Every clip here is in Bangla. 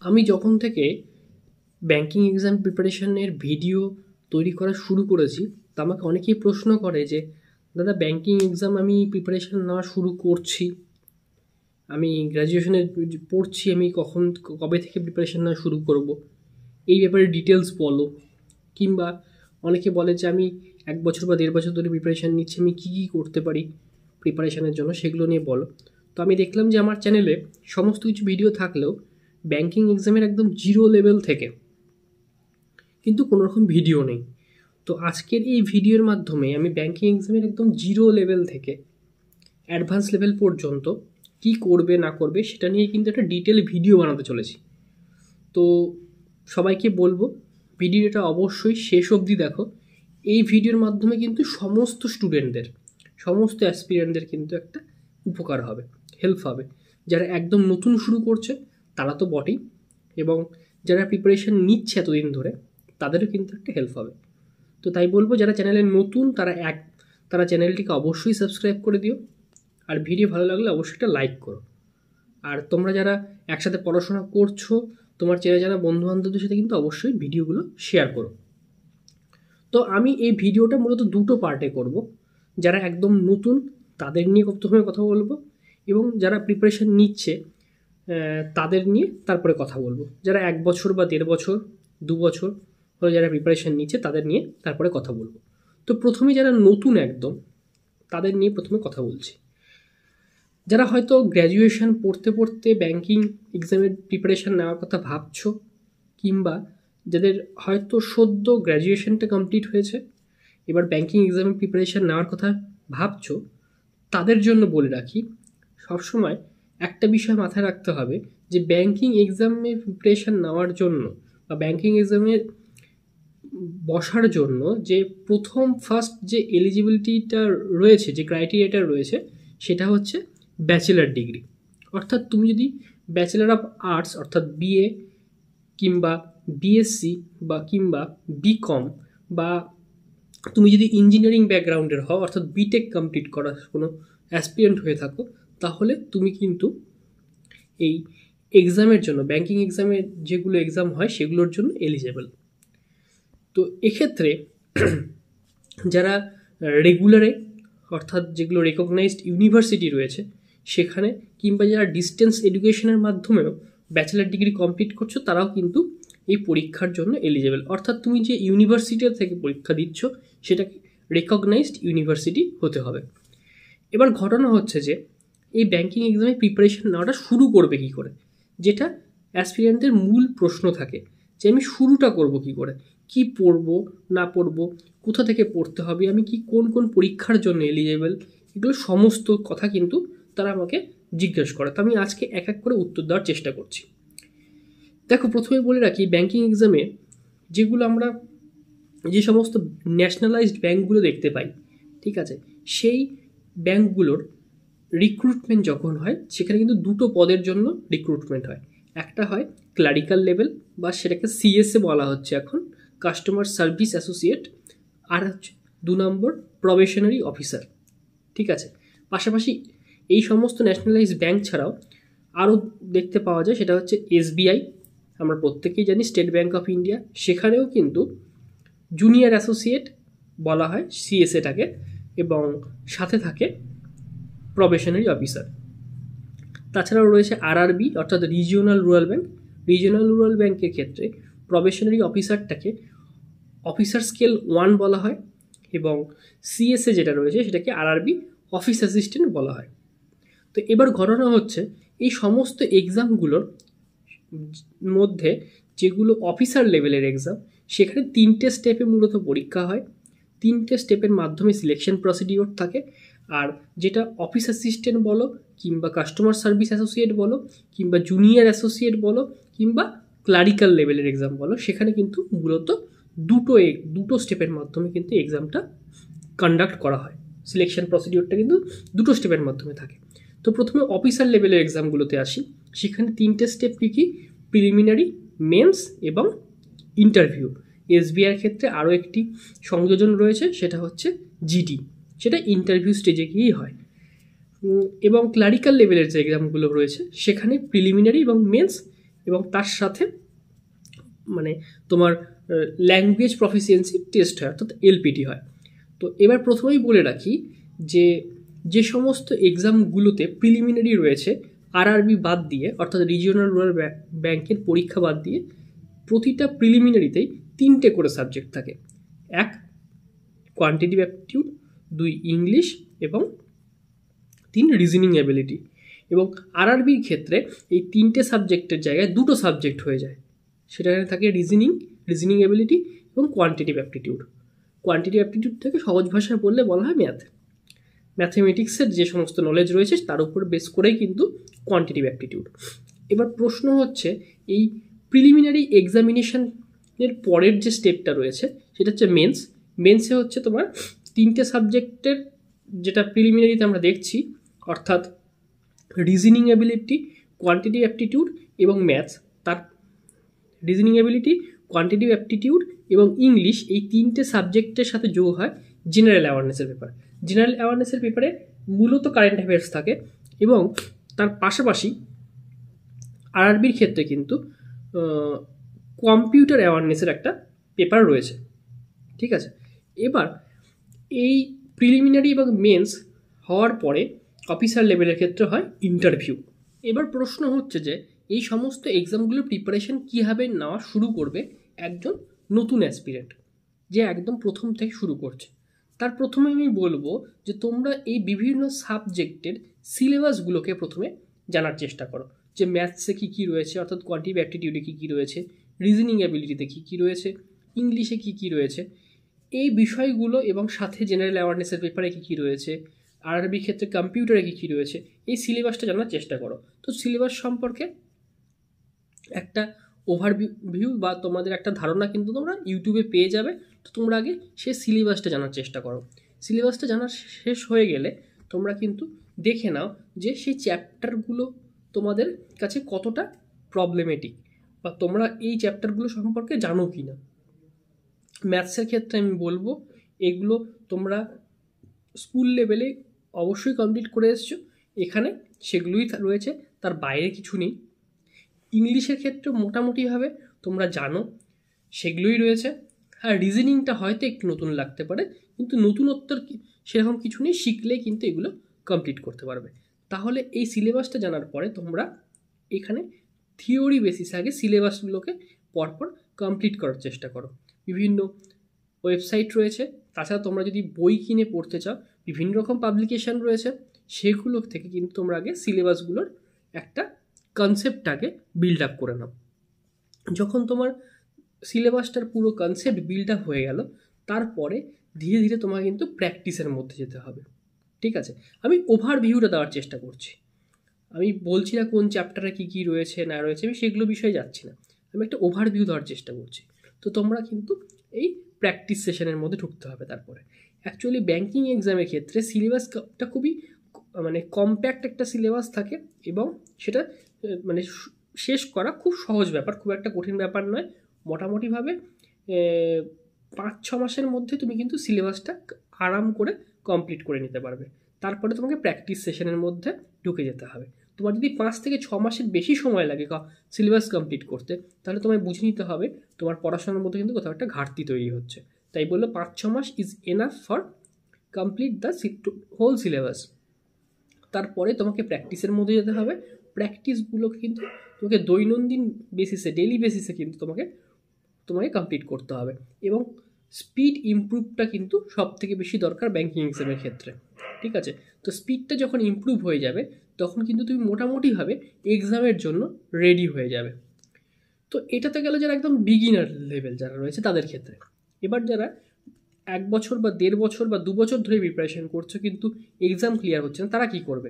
আমি যখন থেকে ব্যাঙ্কিং এক্সাম প্রিপারেশনের ভিডিও তৈরি করা শুরু করেছি, তা আমাকে অনেকেই প্রশ্ন করে যে দাদা ব্যাঙ্কিং এক্সাম আমি প্রিপারেশন নেওয়া শুরু করছি, আমি গ্র্যাজুয়েশনে পড়ছি, আমি কবে থেকে প্রিপারেশন নেওয়া শুরু করব, এই ব্যাপারে ডিটেলস বলো। কিংবা অনেকে বলে যে আমি 1 বছর বা 1.5 বছর ধরে প্রিপারেশান নিচ্ছি, আমি কী কী করতে পারি প্রিপারেশানের জন্য সেগুলো নিয়ে বলো। তো আমি দেখলাম যে আমার চ্যানেলে সমস্ত কিছু ভিডিও থাকলেও ব্যাঙ্কিং এক্সামের একদম জিরো লেভেল থেকে কিন্তু কোনো রকম ভিডিও নেই। তো আজকের এই ভিডিওর মাধ্যমে আমি ব্যাঙ্কিং এক্সামের একদম জিরো লেভেল থেকে অ্যাডভান্স লেভেল পর্যন্ত কি করবে না করবে সেটা নিয়ে কিন্তু একটা ডিটেল ভিডিও বানাতে চলেছি। তো সবাইকে বলবো ভিডিওটা অবশ্যই শেষ অবধি দেখো। এই ভিডিওর মাধ্যমে কিন্তু সমস্ত স্টুডেন্টদের, সমস্ত অ্যাসপিরেন্টদের কিন্তু একটা উপকার হবে, হেল্প হবে। যারা একদম নতুন শুরু করছে তারা তো বটেই, এবং যারা প্রিপারেশন নিচ্ছে এতদিন ধরে তাদেরও কিন্তু একটা হেল্প হবে। তো তাই বলবো যারা চ্যানেলে নতুন তারা চ্যানেলটিকে অবশ্যই সাবস্ক্রাইব করে দিও, আর ভিডিও ভালো লাগলে অবশ্যই একটা লাইক করো। আর তোমরা যারা একসাথে পড়াশোনা করছো, তোমার চেনা জানা বন্ধুবান্ধবদের সাথে কিন্তু অবশ্যই ভিডিওগুলো শেয়ার করো। তো আমি এই ভিডিওটা মূলত দুটো পার্টে করব। যারা একদম নতুন তাদের নিয়ে প্রথমে কথা বলবো, এবং যারা প্রিপারেশন নিচ্ছে তাদের নিয়ে তারপরে কথা বলবো। যারা 1 বছর বা 1.5 বছর 2 বছর হলে যারা প্রিপারেশন নিচ্ছে তাদের নিয়ে তারপরে কথা বলবো। তো প্রথমে যারা নতুন একদম তাদের নিয়ে প্রথমে কথা বলছি। যারা হয়তো গ্র্যাজুয়েশন পড়তে পড়তে ব্যাঙ্কিং এক্সামের প্রিপারেশান নেওয়ার কথা ভাবছো, কিংবা যাদের হয়তো সদ্য গ্র্যাজুয়েশনটা কমপ্লিট হয়েছে, এবার ব্যাঙ্কিং এক্সামের প্রিপারেশান নেওয়ার কথা ভাবছো, তাদের জন্য বলে রাখি সবসময় একটা বিষয় মাথায় রাখতে হবে যে ব্যাঙ্কিং এক্সামে প্রিপারেশান নেওয়ার জন্য বা ব্যাঙ্কিং এক্সামে বসার জন্য যে ফার্স্ট যে এলিজিবিলিটিটা রয়েছে, যে ক্রাইটেরিয়াটা রয়েছে, সেটা হচ্ছে ব্যাচেলার ডিগ্রি। অর্থাৎ তুমি যদি ব্যাচেলার অফ আর্টস অর্থাৎ বিএ কিংবা বিএসসি বা কিংবা বিকম, বা তুমি যদি ইঞ্জিনিয়ারিং ব্যাকগ্রাউন্ডের হও অর্থাৎ বিটেক কমপ্লিট করা কোনো অ্যাসপিরেন্ট হয়ে থাকো, তাহলে তুমি কিন্তু এই এক্সামের জন্য, ব্যাঙ্কিং এক্সামের যেগুলো এক্সাম হয় সেগুলোর জন্য এলিজেবল। তো এক্ষেত্রে যারা রেগুলারে অর্থাৎ যেগুলো রেকগনাইজড ইউনিভার্সিটি রয়েছে সেখানে, কিংবা যারা ডিস্টেন্স এডুকেশনের মাধ্যমেও ব্যাচেলার ডিগ্রি কমপ্লিট করছো, তারাও কিন্তু এই পরীক্ষার জন্য এলিজেবল। অর্থাৎ তুমি যে ইউনিভার্সিটি থেকে পরীক্ষা দিচ্ছ সেটাকে রেকগনাইজড ইউনিভার্সিটি হতে হবে। এবার ঘটনা হচ্ছে যে এই ব্যাঙ্কিং এক্সামে প্রিপারেশন নেওয়াটা শুরু করবে কী করে, যেটা অ্যাসপিরেন্টদের মূল প্রশ্ন থাকে যে আমি শুরুটা করব কী করে, কি পড়বো না পড়বো, কোথা থেকে পড়তে হবে, আমি কি কোন কোন পরীক্ষার জন্য এলিজেবল, এগুলো সমস্ত কথা কিন্তু তারা আমাকে জিজ্ঞেস করে। তো আমি আজকে এক এক করে উত্তর দেওয়ার চেষ্টা করছি। দেখো, প্রথমে বলে রাখি ব্যাঙ্কিং এক্সামে যেগুলো আমরা যে সমস্ত ন্যাশনালাইজড ব্যাঙ্কগুলো দেখতে পাই, ঠিক আছে, সেই ব্যাঙ্কগুলোর রিক্রুটমেন্ট যখন হয় সেখানে কিন্তু দুটো পদের জন্য রিক্রুটমেন্ট হয়। একটা হয় ক্লারিক্যাল লেভেল, বা সেটাকে সিএসএ বলা হচ্ছে এখন, কাস্টমার সার্ভিস অ্যাসোসিয়েট, আর হচ্ছে 2 নম্বর প্রবেশনারি অফিসার। ঠিক আছে, পাশাপাশি এই সমস্ত ন্যাশনালাইজড ব্যাঙ্ক ছাড়াও আরও দেখতে পাওয়া যায়, সেটা হচ্ছে এসবিআই, আমরা প্রত্যেকেই জানি, স্টেট ব্যাঙ্ক অফ ইন্ডিয়া, সেখানেও কিন্তু জুনিয়র অ্যাসোসিয়েট বলা হয় সিএসএটাকে, এবং সাথে থাকে প্রবেশনারি অফিসার। তাছাড়াও রয়েছে আরআরবি অর্থাৎ regional rural bank. Regional rural ব্যাঙ্কের ক্ষেত্রে প্রবেশনারি অফিসারটাকে অফিসার স্কেল 1 বলা হয়, এবং সিএসএ যেটা রয়েছে সেটাকে আরআরবি অফিস অ্যাসিস্ট্যান্ট বলা হয়। তো এবার ঘটনা হচ্ছে এই সমস্ত এক্সামগুলোর মধ্যে যেগুলো অফিসার লেভেলের এক্সাম, সেখানে 3টে স্টেপে মূলত পরীক্ষা হয়। 3টে স্টেপের মাধ্যমে সিলেকশন প্রসিডিওর থাকে। আর যেটা অফিস অ্যাসিস্ট্যান্ট বলো, কিংবা কাস্টমার সার্ভিস অ্যাসোসিয়েট বলো, কিংবা জুনিয়র অ্যাসোসিয়েট বলো, কিংবা ক্লারিক্যাল লেভেলের এক্সাম বলো, সেখানে কিন্তু মূলত দুটো স্টেপের মাধ্যমে কিন্তু এক্সামটা কন্ডাক্ট করা হয়। সিলেকশন প্রসিডিওরটা কিন্তু দুটো স্টেপের মাধ্যমে থাকে। তো প্রথমে অফিসার লেভেলের এক্সামগুলোতে আসি। সেখানে 3টে স্টেপ কী কী? প্রিলিমিনারি, মেন্স এবং ইন্টারভিউ। এসবিআইয়ের ক্ষেত্রে আরও একটি সংযোজন রয়েছে, সেটা হচ্ছে জিডি, সেটা ইন্টারভিউ স্টেজে গিয়েই হয়। এবং ক্লারিক্যাল লেভেলের যে এক্সামগুলো রয়েছে সেখানে প্রিলিমিনারি এবং মেন্স এবং তার সাথে মানে তোমার ল্যাঙ্গুয়েজ প্রফিসিয়েন্সি টেস্ট হয়, অর্থাৎ এলপিটি হয়। তো এবার প্রথমেই বলে রাখি যে যে সমস্ত এক্সামগুলোতে প্রিলিমিনারি রয়েছে আরআরবি বাদ দিয়ে, অর্থাৎ রিজিওনাল রুরাল ব্যাংকের পরীক্ষা বাদ দিয়ে প্রতিটা প্রিলিমিনারিতেই 3টে করে সাবজেক্ট থাকে। 1 কোয়ান্টিটিভ অ্যাপটিটিউড, 2 ইংলিশ এবং 3 রিজনিং অ্যাবিলিটি। এবং আরআরবির ক্ষেত্রে এই 3টে সাবজেক্টের জায়গায় 2টো সাবজেক্ট হয়ে যায়, সেটাখানে থাকে রিজনিং অ্যাবিলিটি এবং কোয়ান্টিটিভ অ্যাপটিটিউড। কোয়ান্টিটিভ অ্যাপটিটিউড থেকে সহজ ভাষায় বললে বলা হয় ম্যাথমেটিক্সের যে সমস্ত নলেজ রয়েছে তার উপর বেস করেই কিন্তু কোয়ান্টিটিভ অ্যাপটিটিউড। এবার প্রশ্ন হচ্ছে এই প্রিলিমিনারি এক্সামিনেশনের পরের যে স্টেপটা রয়েছে সেটা হচ্ছে মেন্সে হচ্ছে তোমার 3টে সাবজেক্টের, যেটা প্রিলিমিনারিতে আমরা দেখছি, অর্থাৎ রিজনিং অ্যাবিলিটি, কোয়ান্টিটিভ অ্যাপটিটিউড এবং ম্যাথস। তার রিজনিং অ্যাবিলিটি, কোয়ান্টিটিভ অ্যাপটিটিউড এবং ইংলিশ, এই 3টে সাবজেক্টের সাথে যোগ হয় জেনারেল অ্যাওয়ারনেসের পেপার। জেনারেল অ্যাওয়ারনেসের পেপারে মূলত কারেন্ট অ্যাফেয়ার্স থাকে এবং তার পাশাপাশি আরআরবির ক্ষেত্রে কিন্তু কম্পিউটার অ্যাওয়ারনেসের একটা পেপার রয়েছে। ঠিক আছে, এবার এই প্রিলিমিনারি এবং মেন্স হওয়ার পরে অফিসার লেভেলের ক্ষেত্রে হয় ইন্টারভিউ। এবার প্রশ্ন হচ্ছে যে এই সমস্ত এক্সামগুলোর প্রিপারেশন কীভাবে নেওয়া শুরু করবে একজন নতুন অ্যাসপিরেন্ট যে একদম প্রথম থেকে শুরু করছে। তার প্রথমে আমি বলবো যে তোমরা এই বিভিন্ন সাবজেক্টের সিলেবাসগুলোকে প্রথমে জানার চেষ্টা করো, যে ম্যাথসে কী কী রয়েছে, অর্থাৎ কোয়ান্টিটিভ অ্যাপটিটিউডে কী কী রয়েছে, রিজনিং অ্যাবিলিটিতে কী কী রয়েছে, ইংলিশে কী কী রয়েছে, এই বিষয়গুলো এবং সাথে জেনারেল অ্যাওয়ারনেসের পেপারে কী কী রয়েছে, আরআরবির ক্ষেত্রে কম্পিউটারে কী কী রয়েছে, এই সিলেবাসটা জানার চেষ্টা করো। তো সিলেবাস সম্পর্কে একটা ওভারভিউ বা তোমাদের একটা ধারণা কিন্তু তোমরা ইউটিউবে পেয়ে যাবে। তো তোমরা আগে সেই সিলেবাসটা জানার চেষ্টা করো। সিলেবাসটা জানা শেষ হয়ে গেলে তোমরা কিন্তু দেখে নাও যে সেই চ্যাপ্টারগুলো তোমাদের কাছে কতটা প্রবলেমেটিক বা তোমরা এই চ্যাপ্টারগুলো সম্পর্কে জানো কি না। ম্যাথসের ক্ষেত্রে আমি বলবো এগুলো তোমরা স্কুল লেভেলে অবশ্যই কমপ্লিট করে এসছো, এখানে সেগুলোই রয়েছে, তার বাইরে কিছু নেই। ইংলিশের ক্ষেত্রে মোটামুটিভাবে তোমরা জানো, সেগুলোই রয়েছে। আর রিজনিংটা হয়তো একটু নতুন লাগতে পারে, কিন্তু নতুনত্বর সেরকম কিছু নেই, শিখলে কিন্তু এগুলো কমপ্লিট করতে পারবে। তাহলে এই সিলেবাসটা জানার পরে তোমরা এখানে থিওরি বেসিসে আগে সিলেবাসগুলোকে পরপর কমপ্লিট করার চেষ্টা করো। বিভিন্ন ওয়েবসাইট রয়েছে, তাছাড়া তোমরা যদি বই কিনে পড়তে চাও বিভিন্ন রকম পাবলিকেশান রয়েছে, সেগুলো থেকে কিন্তু তোমরা আগে সিলেবাসগুলোর একটা কনসেপ্টটাকে বিল্ড আপ করে নাও। যখন তোমার সিলেবাসটার পুরো কনসেপ্ট বিল্ড আপ হয়ে গেল, তারপরে ধীরে ধীরে তোমাকে কিন্তু প্র্যাকটিসের মধ্যে যেতে হবে। ঠিক আছে, আমি ওভারভিউটা দেওয়ার চেষ্টা করছি, আমি বলছি না কোন চ্যাপ্টারে কী কী রয়েছে না রয়েছে, আমি সেগুলো বিষয়ে যাচ্ছি না, আমি একটা ওভারভিউ দেওয়ার চেষ্টা করছি। তো তোমরা কিন্তু এই প্র্যাকটিস সেশনের মধ্যে ঢুকতে হবে। তারপরে অ্যাকচুয়ালি ব্যাঙ্কিং এক্সামের ক্ষেত্রে সিলেবাসটা খুবই মানে কম্প্যাক্ট একটা সিলেবাস থাকে এবং সেটা মানে শেষ করা খুব সহজ ব্যাপার, খুব একটা কঠিন ব্যাপার নয়। মোটামুটিভাবে 5-6 মাসের মধ্যে তুমি কিন্তু সিলেবাসটা আরাম করে কমপ্লিট করে নিতে পারবে। তারপরে তোমাকে প্র্যাকটিস সেশনের মধ্যে ঢুকে যেতে হবে। তোমার যদি 5 থেকে 6 মাসের বেশি সময় লাগে সিলেবাস কমপ্লিট করতে, তাহলে তোমায় বুঝে নিতে হবে তোমার পড়াশোনার মধ্যে কিন্তু কোথাও একটা ঘাটতি তৈরি হচ্ছে। তাই বললো 5-6 মাস is enough for complete the whole syllabus. তারপরে তোমাকে প্র্যাকটিসের মধ্যে যেতে হবে। প্র্যাকটিসগুলোকে কিন্তু তোমাকে দৈনন্দিন বেসিসে, ডেইলি বেসিসে কিন্তু তোমাকে কমপ্লিট করতে হবে। এবং স্পিড ইমপ্রুভটা কিন্তু সব থেকে বেশি দরকার ব্যাঙ্কিং এক্সামের ক্ষেত্রে। ঠিক আছে, তো স্পিডটা যখন ইমপ্রুভ হয়ে যাবে তখন কিন্তু তুমি মোটামুটিভাবে এক্সামের জন্য রেডি হয়ে যাবে। তো এটাতে গেলে যারা একদম বিগিনার লেভেল যারা রয়েছে তাদের ক্ষেত্রে। এবার যারা 1 বছর বা 1.5 বছর বা 2 বছর ধরে প্রিপারেশন করছো কিন্তু এক্সাম ক্লিয়ার হচ্ছে না, তারা কি করবে?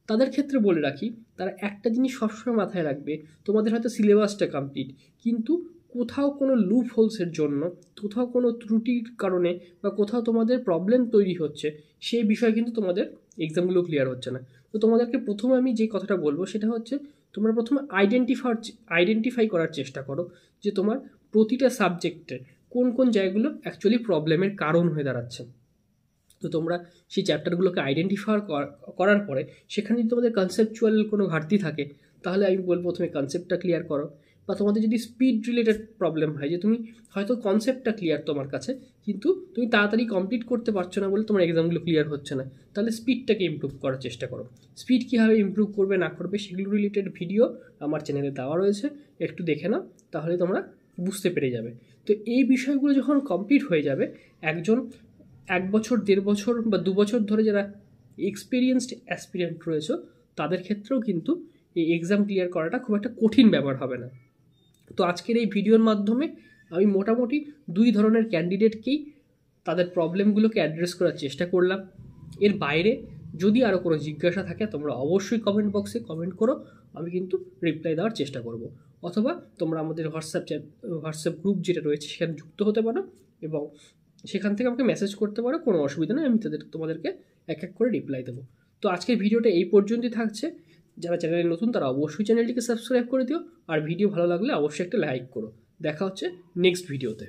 তাদের ক্ষেত্রে বলে রাখি, তারা একটা জিনিস সবসময় মাথায় রাখবে, তোমাদের হয়তো সিলেবাসটা কমপ্লিট, কিন্তু কোথাও কোনো লুপ হোলসের জন্য, কোথাও কোনো ত্রুটির কারণে বা কোথাও তোমাদের প্রবলেম তৈরি হচ্ছে, সেই বিষয়ে কিন্তু তোমাদের এক্সামগুলো ক্লিয়ার হচ্ছে না। তো তোমাদেরকে প্রথমে আমি যে কথাটা বলবো সেটা হচ্ছে তোমরা প্রথমে আইডেন্টিফাই করার চেষ্টা করো যে তোমার প্রতিটা সাবজেক্টের কোন কোন জায়গাগুলো অ্যাকচুয়ালি প্রবলেমের কারণ হয়ে দাঁড়াচ্ছে। তো তোমরা সেই চ্যাপ্টারগুলোকে আইডেন্টিফাই করার পরে সেখানে যদি তোমাদের কনসেপচুয়াল কোনো ঘাটতি থাকে তাহলে আমি বলবো প্রথমে কনসেপ্টটা ক্লিয়ার করো। বা তোমাদের যদি স্পিড রিলেটেড প্রবলেম হয় যে তুমি হয়তো কনসেপ্টটা ক্লিয়ার তোমার কাছে, কিন্তু তুমি তাড়াতাড়ি কমপ্লিট করতে পারছো না বলে তোমার এক্সামগুলো ক্লিয়ার হচ্ছে না, তাহলে স্পিডটাকে ইমপ্রুভ করার চেষ্টা করো। স্পিড কীভাবে ইমপ্রুভ করবে না করবে সেগুলো রিলেটেড ভিডিও আমার চ্যানেলে দেওয়া রয়েছে, একটু দেখে নাও, তাহলে তোমরা বুঝতে পেরে যাবে। তো এই বিষয়গুলো যখন কমপ্লিট হয়ে যাবে, একজন 1 বছর 1.5 বছর বা 2 বছর ধরে যারা এক্সপিরিয়েন্সড অ্যাসপিরিয়েন্ট রয়েছে তাদের ক্ষেত্রেও কিন্তু এই এক্সাম ক্লিয়ার করাটা খুব একটা কঠিন ব্যাপার হবে না। তো আজকের এই ভিডিওর মাধ্যমে আমি মোটামুটি 2 ধরনের ক্যান্ডিডেটকেই তাদের প্রবলেমগুলোকে অ্যাড্রেস করার চেষ্টা করলাম। এর বাইরে যদি আরও কোনো জিজ্ঞাসা থাকে তোমরা অবশ্যই কমেন্ট বক্সে কমেন্ট করো, আমি কিন্তু রিপ্লাই দেওয়ার চেষ্টা করব। অথবা তোমরা আমাদের হোয়াটসঅ্যাপ গ্রুপ যেটা রয়েছে সেখানে যুক্ত হতে পারো এবং সেখান থেকে আমাকে মেসেজ করতে পারো, কোনো অসুবিধা নেই, আমি তোমাদেরকে এক এক করে রিপ্লাই দেবো। তো আজকের ভিডিওটা এই পর্যন্তই থাকছে। যারা চ্যানেলে নতুন তারা অবশ্যই চ্যানেলটিকে সাবস্ক্রাইব করে দিও, আর ভিডিও ভালো লাগলে অবশ্যই একটা লাইক করো। দেখা হচ্ছে নেক্সট ভিডিওতে।